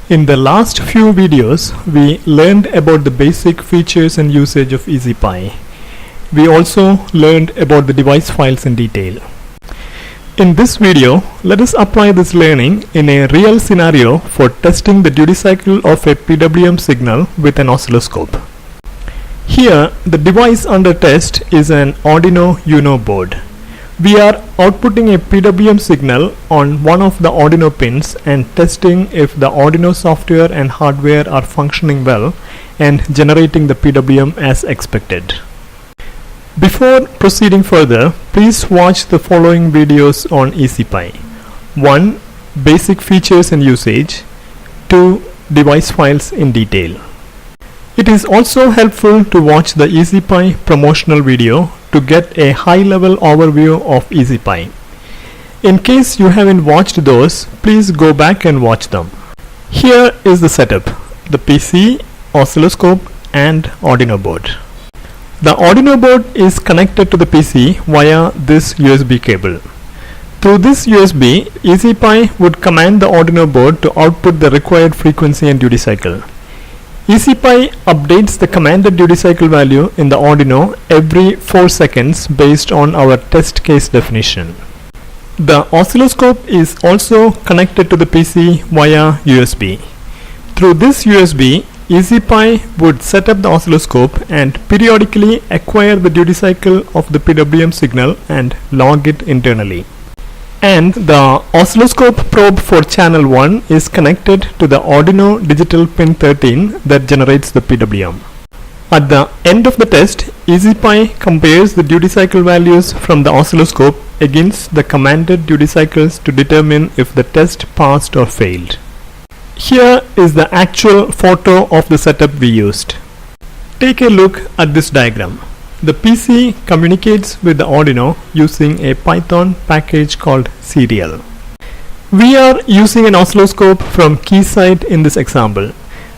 In the last few videos, we learned about the basic features and usage of EZPy. We also learned about the device files in detail. In this video, let us apply this learning in a real scenario for testing the duty cycle of a PWM signal with an oscilloscope. Here, the device under test is an Arduino Uno board. We are outputting a PWM signal on one of the Arduino pins and testing if the Arduino software and hardware are functioning well and generating the PWM as expected. Before proceeding further, please watch the following videos on EZPy. 1. Basic features and usage. 2. Device files in detail. It is also helpful to watch the EZPy promotional video to get a high-level overview of EZPy. In case you haven't watched those, please go back and watch them. Here is the setup: the PC, oscilloscope and Arduino board. The Arduino board is connected to the PC via this USB cable. Through this USB, EZPy would command the Arduino board to output the required frequency and duty cycle. EZPy updates the commanded duty cycle value in the Arduino every 4 seconds based on our test case definition. The oscilloscope is also connected to the PC via USB. Through this USB, EZPy would set up the oscilloscope and periodically acquire the duty cycle of the PWM signal and log it internally. And the oscilloscope probe for channel 1 is connected to the Arduino digital pin 13 that generates the PWM. At the end of the test, EZPy compares the duty cycle values from the oscilloscope against the commanded duty cycles to determine if the test passed or failed. Here is the actual photo of the setup we used. Take a look at this diagram. The PC communicates with the Arduino using a Python package called serial. We are using an oscilloscope from Keysight in this example.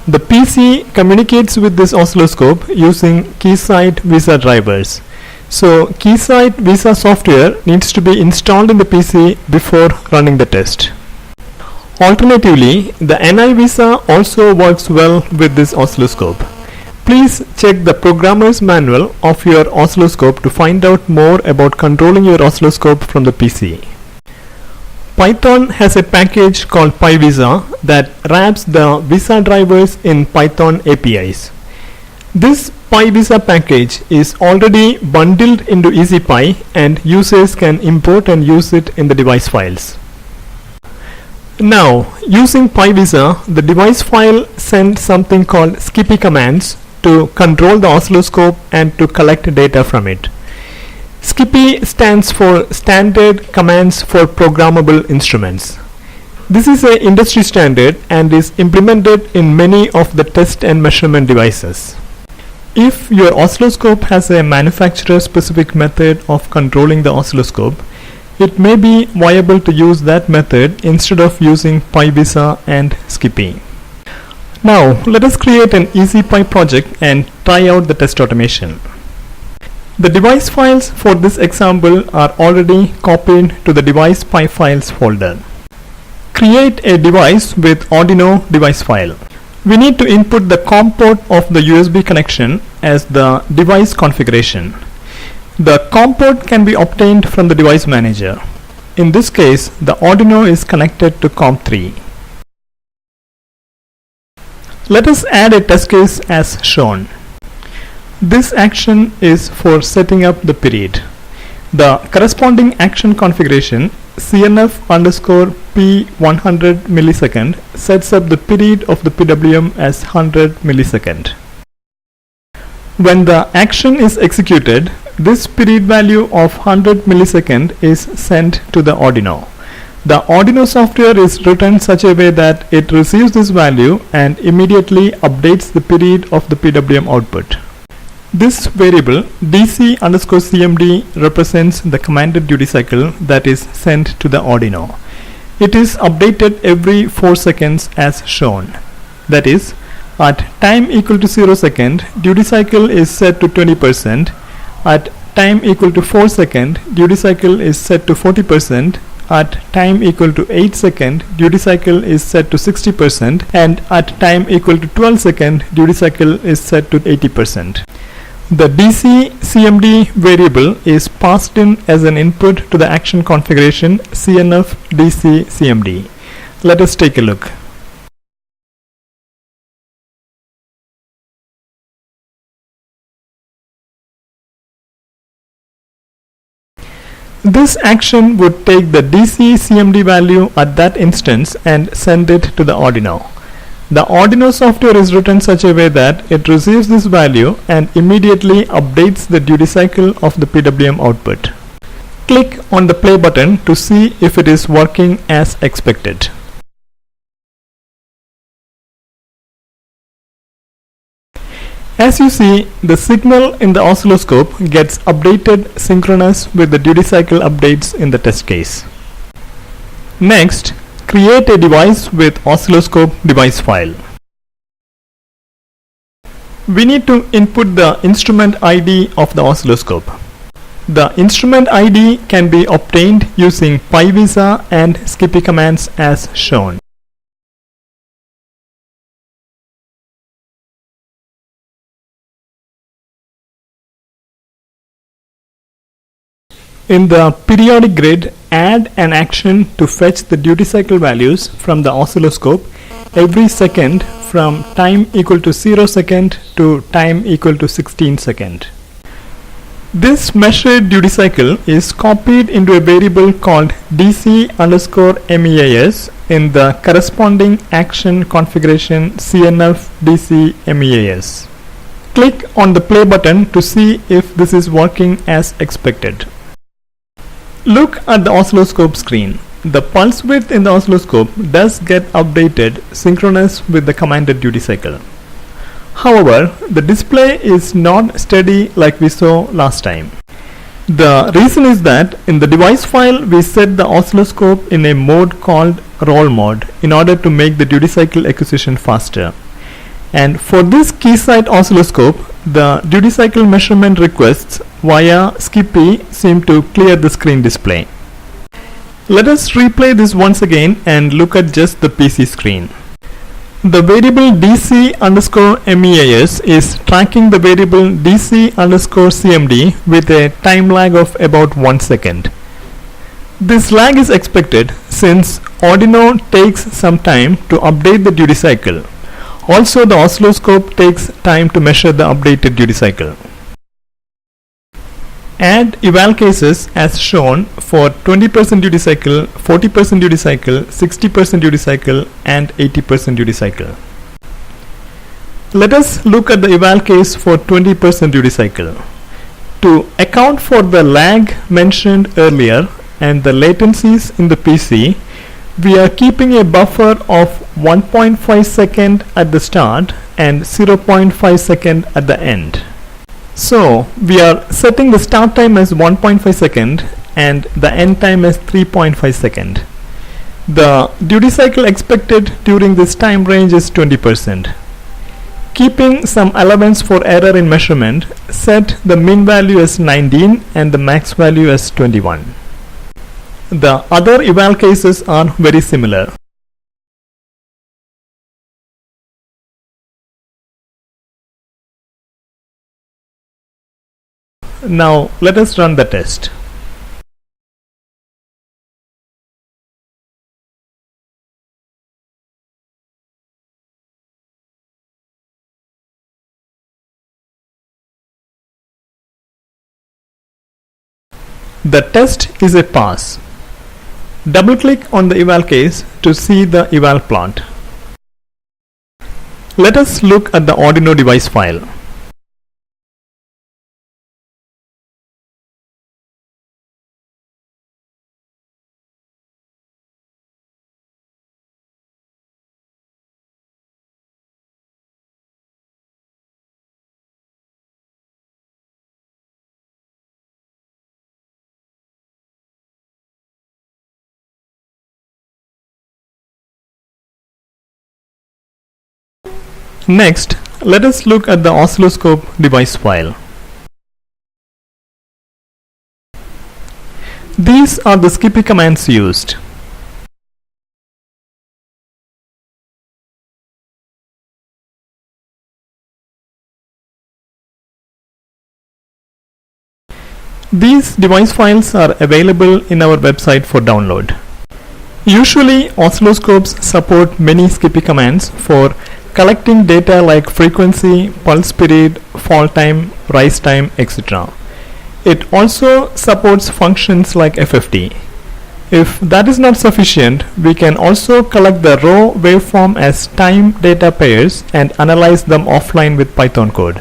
The PC communicates with this oscilloscope using Keysight VISA drivers. So Keysight VISA software needs to be installed in the PC before running the test. Alternatively, the NI VISA also works well with this oscilloscope. Please check the programmer's manual of your oscilloscope to find out more about controlling your oscilloscope from the PC. Python has a package called PyVisa that wraps the VISA drivers in Python APIs. This PyVisa package is already bundled into EZPy and users can import and use it in the device files. Now, using PyVisa, the device file sends something called Skippy commands to control the oscilloscope and to collect data from it. Skippy stands for Standard Commands for Programmable Instruments. This is an industry standard and is implemented in many of the test and measurement devices. If your oscilloscope has a manufacturer-specific method of controlling the oscilloscope, it may be viable to use that method instead of using PyVisa and Skippy. Now, let us create an EZPy project and try out the test automation. The device files for this example are already copied to the device py files folder. Create a device with Arduino device file. We need to input the COM port of the USB connection as the device configuration. The COM port can be obtained from the device manager. In this case, the Arduino is connected to COM3. Let us add a test case as shown. This action is for setting up the period. The corresponding action configuration CNF_P 100 millisecond sets up the period of the PWM as 100 millisecond. When the action is executed, this period value of 100 millisecond is sent to the Arduino. The Arduino software is written such a way that it receives this value and immediately updates the period of the PWM output. This variable DC_CMD represents the commanded duty cycle that is sent to the Arduino. It is updated every 4 seconds as shown. That is, at time equal to 0 second, duty cycle is set to 20%. At time equal to 4 second, duty cycle is set to 40%. at time equal to 8 second, duty cycle is set to 60%, and at time equal to 12 second, duty cycle is set to 80%. The DC CMD variable is passed in as an input to the action configuration CNF DC CMD. Let us take a look. This action would take the DC CMD value at that instance and send it to the Arduino. The Arduino software is written such a way that it receives this value and immediately updates the duty cycle of the PWM output. Click on the play button to see if it is working as expected. As you see, the signal in the oscilloscope gets updated synchronous with the duty cycle updates in the test case. Next, create a device with oscilloscope device file. We need to input the instrument ID of the oscilloscope. The instrument ID can be obtained using PyVisa and Skippy commands as shown. In the periodic grid, add an action to fetch the duty cycle values from the oscilloscope every second from time equal to 0 second to time equal to 16 second. This measured duty cycle is copied into a variable called DC_MEAS in the corresponding action configuration CNF DC MEAS. Click on the play button to see if this is working as expected. Look at the oscilloscope screen. The pulse width in the oscilloscope does get updated synchronous with the commanded duty cycle. However, the display is not steady like we saw last time. The reason is that in the device file we set the oscilloscope in a mode called roll mode in order to make the duty cycle acquisition faster. And for this keysight oscilloscope, the duty cycle measurement requests via Skippy seem to clear the screen display. Let us replay this once again and look at just the PC screen. The variable DC_MEAS is tracking the variable DC_CMD with a time lag of about 1 second. This lag is expected since Arduino takes some time to update the duty cycle. Also, the oscilloscope takes time to measure the updated duty cycle. Add eval cases as shown for 20% duty cycle, 40% duty cycle, 60% duty cycle, and 80% duty cycle. Let us look at the eval case for 20% duty cycle. To account for the lag mentioned earlier and the latencies in the PC, we are keeping a buffer of 1.5 second at the start and 0.5 second at the end. So we are setting the start time as 1.5 second and the end time as 3.5 second. The duty cycle expected during this time range is 20%. Keeping some allowance for error in measurement, set the min value as 19 and the max value as 21. The other eval cases are very similar. Now let us run the test. The test is a pass. Double-click on the eval case to see the eval plot. Let us look at the Arduino device file. Next, let us look at the oscilloscope device file. These are the EZPy commands used. These device files are available in our website for download. Usually, oscilloscopes support many EZPy commands for collecting data like frequency, pulse period, fall time, rise time, etc. It also supports functions like FFT. If that is not sufficient, we can also collect the raw waveform as time data pairs and analyze them offline with Python code.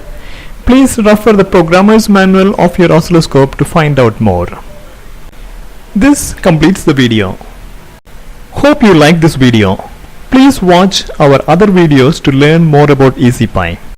Please refer the programmer's manual of your oscilloscope to find out more. This completes the video. Hope you liked this video. Please watch our other videos to learn more about EZPy.